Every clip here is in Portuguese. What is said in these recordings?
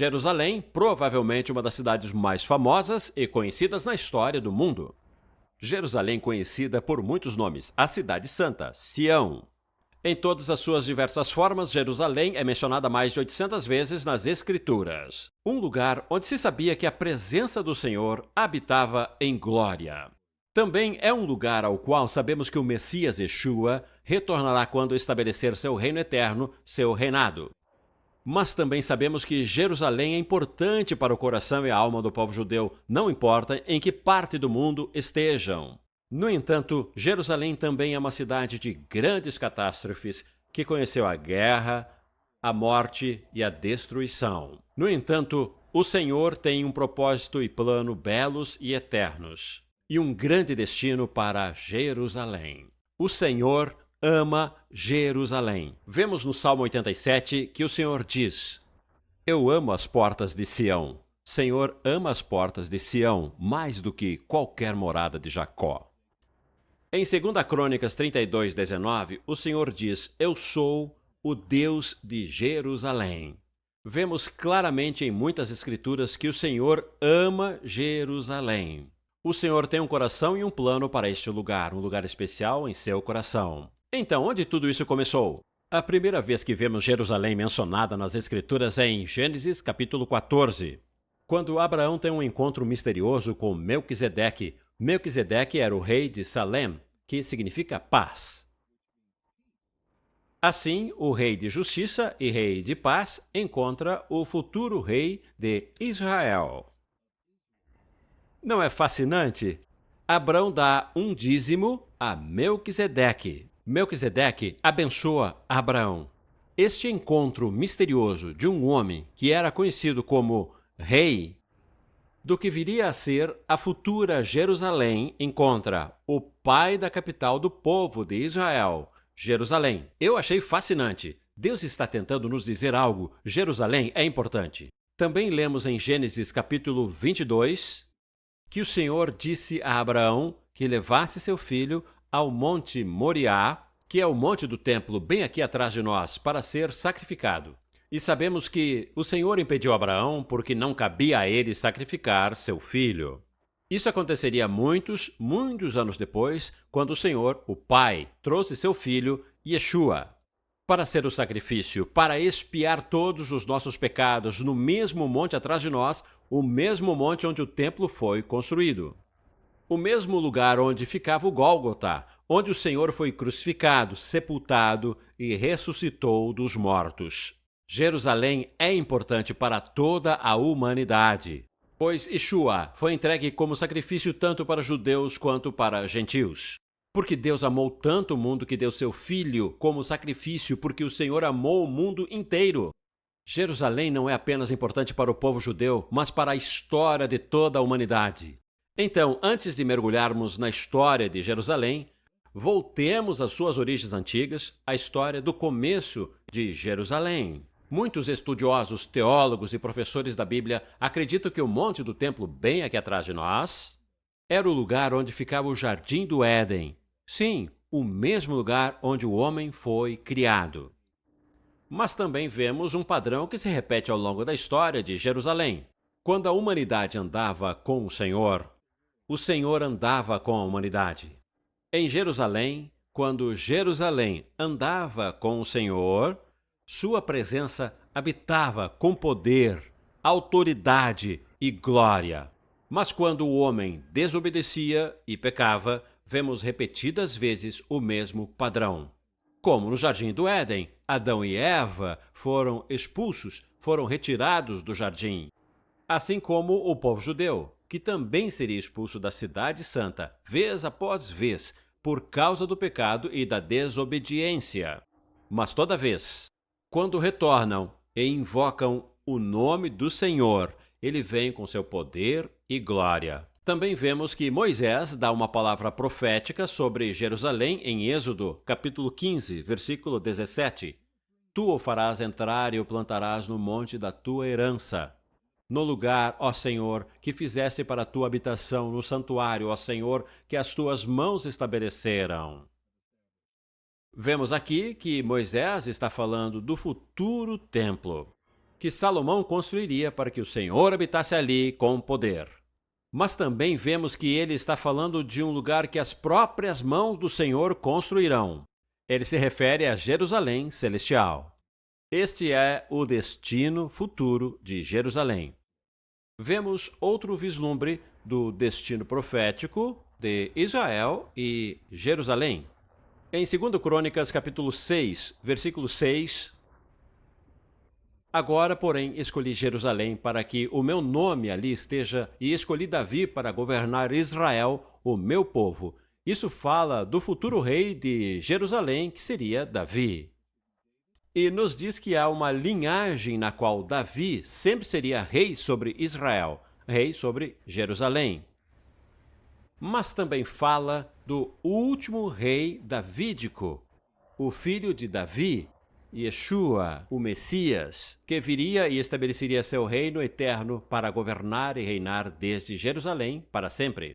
Jerusalém, provavelmente uma das cidades mais famosas e conhecidas na história do mundo. Jerusalém conhecida por muitos nomes, a Cidade Santa, Sião. Em todas as suas diversas formas, Jerusalém é mencionada mais de 800 vezes nas Escrituras. Um lugar onde se sabia que a presença do Senhor habitava em glória. Também é um lugar ao qual sabemos que o Messias Yeshua retornará quando estabelecer seu reino eterno, seu reinado. Mas também sabemos que Jerusalém é importante para o coração e a alma do povo judeu, não importa em que parte do mundo estejam. No entanto, Jerusalém também é uma cidade de grandes catástrofes, que conheceu a guerra, a morte e a destruição. No entanto, o Senhor tem um propósito e plano belos e eternos, e um grande destino para Jerusalém. O Senhor ama Jerusalém. Vemos no Salmo 87 que o Senhor diz: Eu amo as portas de Sião. Senhor ama as portas de Sião mais do que qualquer morada de Jacó. Em 2 Crônicas 32:19, o Senhor diz: Eu sou o Deus de Jerusalém. Vemos claramente em muitas escrituras que o Senhor ama Jerusalém. O Senhor tem um coração e um plano para este lugar, um lugar especial em seu coração. Então, onde tudo isso começou? A primeira vez que vemos Jerusalém mencionada nas Escrituras é em Gênesis capítulo 14, quando Abraão tem um encontro misterioso com Melquisedeque. Melquisedeque era o rei de Salém, que significa paz. Assim, o rei de justiça e rei de paz encontra o futuro rei de Israel. Não é fascinante? Abraão dá um dízimo a Melquisedeque. Melquisedeque abençoa Abraão. Este encontro misterioso de um homem que era conhecido como rei do que viria a ser a futura Jerusalém encontra o pai da capital do povo de Israel, Jerusalém. Eu achei fascinante. Deus está tentando nos dizer algo. Jerusalém é importante. Também lemos em Gênesis capítulo 22 que o Senhor disse a Abraão que levasse seu filho ao monte Moriá, que é o monte do templo bem aqui atrás de nós, para ser sacrificado. E sabemos que o Senhor impediu Abraão porque não cabia a ele sacrificar seu filho. Isso aconteceria muitos anos depois, quando o Senhor, o Pai, trouxe seu filho, Yeshua, para ser o sacrifício, para expiar todos os nossos pecados no mesmo monte atrás de nós, o mesmo monte onde o templo foi construído. O mesmo lugar onde ficava o Gólgota, onde o Senhor foi crucificado, sepultado e ressuscitou dos mortos. Jerusalém é importante para toda a humanidade, pois Yeshua foi entregue como sacrifício tanto para judeus quanto para gentios. Porque Deus amou tanto o mundo que deu seu Filho como sacrifício, porque o Senhor amou o mundo inteiro. Jerusalém não é apenas importante para o povo judeu, mas para a história de toda a humanidade. Então, antes de mergulharmos na história de Jerusalém, voltemos às suas origens antigas, à história do começo de Jerusalém. Muitos estudiosos, teólogos e professores da Bíblia acreditam que o monte do templo, bem aqui atrás de nós, era o lugar onde ficava o Jardim do Éden. Sim, o mesmo lugar onde o homem foi criado. Mas também vemos um padrão que se repete ao longo da história de Jerusalém. Quando a humanidade andava com o Senhor andava com a humanidade. Em Jerusalém, quando Jerusalém andava com o Senhor, sua presença habitava com poder, autoridade e glória. Mas quando o homem desobedecia e pecava, vemos repetidas vezes o mesmo padrão. Como no Jardim do Éden, Adão e Eva foram expulsos, foram retirados do jardim. Assim como o povo judeu, que também seria expulso da Cidade Santa, vez após vez, por causa do pecado e da desobediência. Mas toda vez, quando retornam e invocam o nome do Senhor, ele vem com seu poder e glória. Também vemos que Moisés dá uma palavra profética sobre Jerusalém em Êxodo, capítulo 15, versículo 17. Tu o farás entrar e o plantarás no monte da tua herança. No lugar, ó Senhor, que fizesse para a tua habitação, no santuário, ó Senhor, que as tuas mãos estabeleceram. Vemos aqui que Moisés está falando do futuro templo. que Salomão construiria para que o Senhor habitasse ali com poder. Mas também vemos que ele está falando de um lugar que as próprias mãos do Senhor construirão. Ele se refere a Jerusalém celestial. Este é o destino futuro de Jerusalém. Vemos outro vislumbre do destino profético de Israel e Jerusalém. Em 2 Crônicas, capítulo 6, versículo 6, agora, porém, escolhi Jerusalém para que o meu nome ali esteja, e escolhi Davi para governar Israel, o meu povo. Isso fala do futuro rei de Jerusalém, que seria Davi. E nos diz que há uma linhagem na qual Davi sempre seria rei sobre Israel, rei sobre Jerusalém. Mas também fala do último rei davídico, o filho de Davi, Yeshua, o Messias, que viria e estabeleceria seu reino eterno para governar e reinar desde Jerusalém para sempre.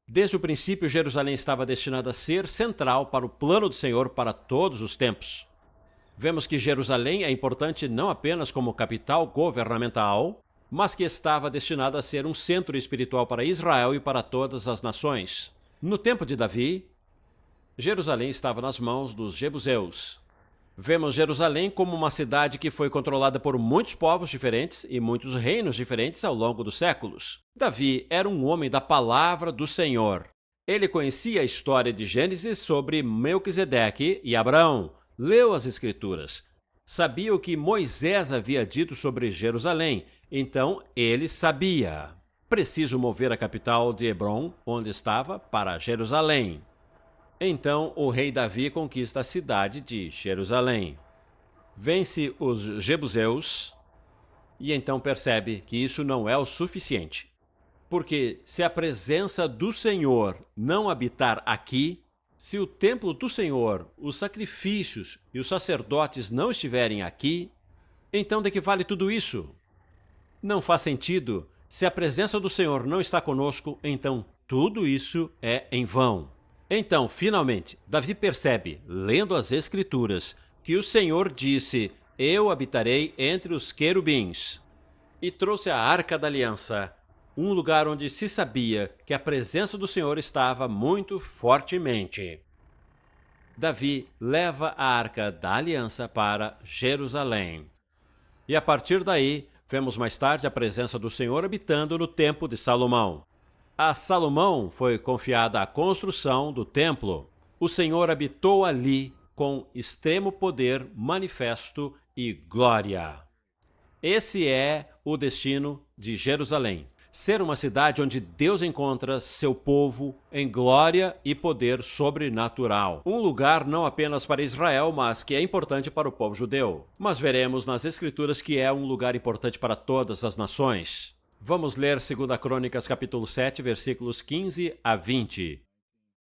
Desde o princípio, Jerusalém estava destinada a ser central para o plano do Senhor para todos os tempos. Vemos que Jerusalém é importante não apenas como capital governamental, mas que estava destinada a ser um centro espiritual para Israel e para todas as nações. No tempo de Davi, Jerusalém estava nas mãos dos jebuseus. Vemos Jerusalém como uma cidade que foi controlada por muitos povos diferentes e muitos reinos diferentes ao longo dos séculos. Davi era um homem da palavra do Senhor. Ele conhecia a história de Gênesis sobre Melquisedeque e Abraão, leu as Escrituras, sabia o que Moisés havia dito sobre Jerusalém, então ele sabia. Preciso mover a capital de Hebrom, onde estava, para Jerusalém. Então o rei Davi conquista a cidade de Jerusalém. Vence os jebuseus e então percebe que isso não é o suficiente. Porque se a presença do Senhor não habitar aqui, se o templo do Senhor, os sacrifícios e os sacerdotes não estiverem aqui, então de que vale tudo isso? Não faz sentido. Se a presença do Senhor não está conosco, então tudo isso é em vão. Então, finalmente, Davi percebe, lendo as Escrituras, que o Senhor disse: Eu habitarei entre os querubins. E trouxe a Arca da Aliança, um lugar onde se sabia que a presença do Senhor estava muito fortemente. Davi leva a Arca da Aliança para Jerusalém. E a partir daí, vemos mais tarde a presença do Senhor habitando no templo de Salomão. A Salomão foi confiada a construção do templo. O Senhor habitou ali com extremo poder manifesto e glória. Esse é o destino de Jerusalém. Ser uma cidade onde Deus encontra seu povo em glória e poder sobrenatural. Um lugar não apenas para Israel, mas que é importante para o povo judeu. Mas veremos nas Escrituras que é um lugar importante para todas as nações. Vamos ler 2 Crônicas, capítulo 7, versículos 15 a 20.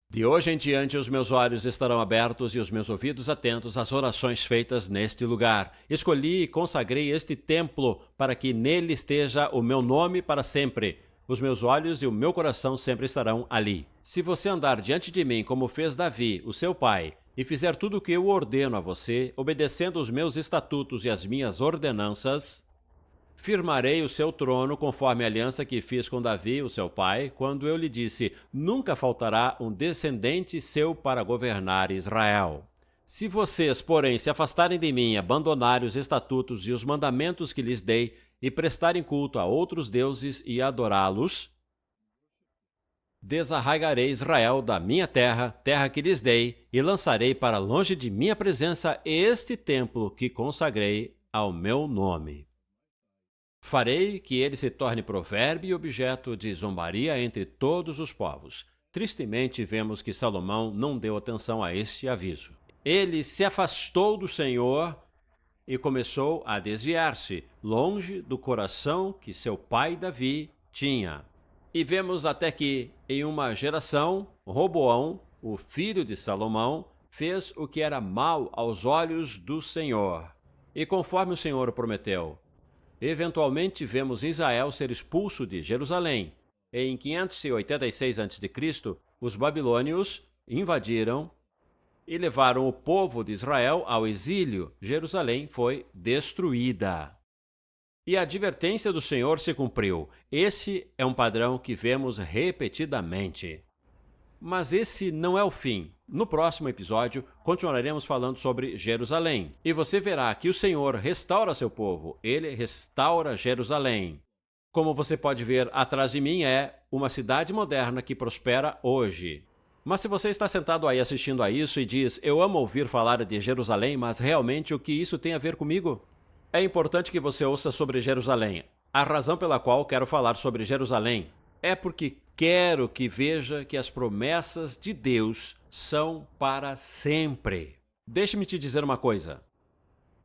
De hoje em diante os meus olhos estarão abertos e os meus ouvidos atentos às orações feitas neste lugar. Escolhi e consagrei este templo para que nele esteja o meu nome para sempre. Os meus olhos e o meu coração sempre estarão ali. Se você andar diante de mim como fez Davi, o seu pai, e fizer tudo o que eu ordeno a você, obedecendo os meus estatutos e as minhas ordenanças, firmarei o seu trono conforme a aliança que fiz com Davi, o seu pai, quando eu lhe disse: nunca faltará um descendente seu para governar Israel. Se vocês, porém, se afastarem de mim, abandonarem os estatutos e os mandamentos que lhes dei, e prestarem culto a outros deuses e adorá-los, desarraigarei Israel da minha terra, terra que lhes dei, e lançarei para longe de minha presença este templo que consagrei ao meu nome. Farei que ele se torne provérbio e objeto de zombaria entre todos os povos. Tristemente, vemos que Salomão não deu atenção a este aviso. Ele se afastou do Senhor e começou a desviar-se, longe do coração que seu pai Davi tinha. E vemos até que, em uma geração, Roboão, o filho de Salomão, fez o que era mal aos olhos do Senhor. E conforme o Senhor o prometeu, eventualmente vemos Israel ser expulso de Jerusalém. Em 586 a.C., os babilônios invadiram e levaram o povo de Israel ao exílio. Jerusalém foi destruída. E a advertência do Senhor se cumpriu. Esse é um padrão que vemos repetidamente. Mas esse não é o fim. No próximo episódio, continuaremos falando sobre Jerusalém. E você verá que o Senhor restaura seu povo. Ele restaura Jerusalém. Como você pode ver atrás de mim, é uma cidade moderna que prospera hoje. Mas se você está sentado aí assistindo a isso e diz: eu amo ouvir falar de Jerusalém, mas realmente o que isso tem a ver comigo? É importante que você ouça sobre Jerusalém. A razão pela qual quero falar sobre Jerusalém é porque quero que veja que as promessas de Deus são para sempre. Deixe-me te dizer uma coisa.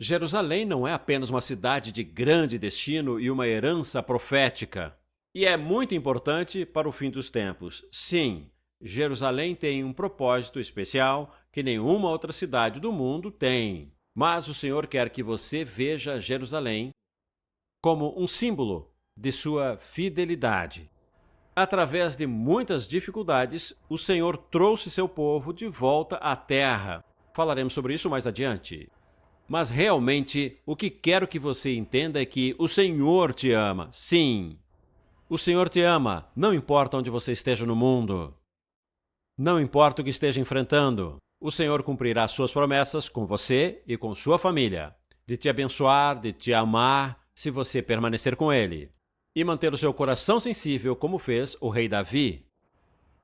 Jerusalém não é apenas uma cidade de grande destino e uma herança profética. E é muito importante para o fim dos tempos. Sim, Jerusalém tem um propósito especial que nenhuma outra cidade do mundo tem. Mas o Senhor quer que você veja Jerusalém como um símbolo de sua fidelidade. Através de muitas dificuldades, o Senhor trouxe seu povo de volta à terra. Falaremos sobre isso mais adiante. Mas realmente, o que quero que você entenda é que o Senhor te ama. Sim, o Senhor te ama, não importa onde você esteja no mundo. Não importa o que esteja enfrentando. O Senhor cumprirá suas promessas com você e com sua família, de te abençoar, de te amar, se você permanecer com Ele, e manter o seu coração sensível, como fez o rei Davi,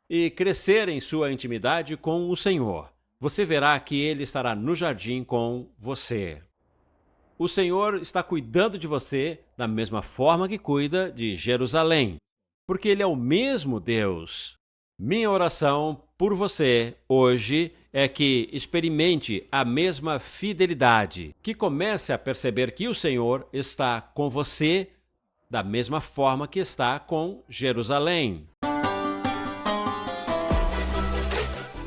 e crescer em sua intimidade com o Senhor. Você verá que Ele estará no jardim com você. O Senhor está cuidando de você da mesma forma que cuida de Jerusalém, porque Ele é o mesmo Deus. Minha oração por você hoje é que experimente a mesma fidelidade, que comece a perceber que o Senhor está com você da mesma forma que está com Jerusalém.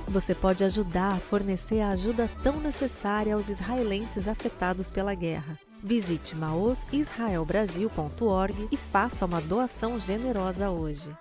Você pode ajudar a fornecer a ajuda tão necessária aos israelenses afetados pela guerra. Visite maosisraelbrasil.org e faça uma doação generosa hoje.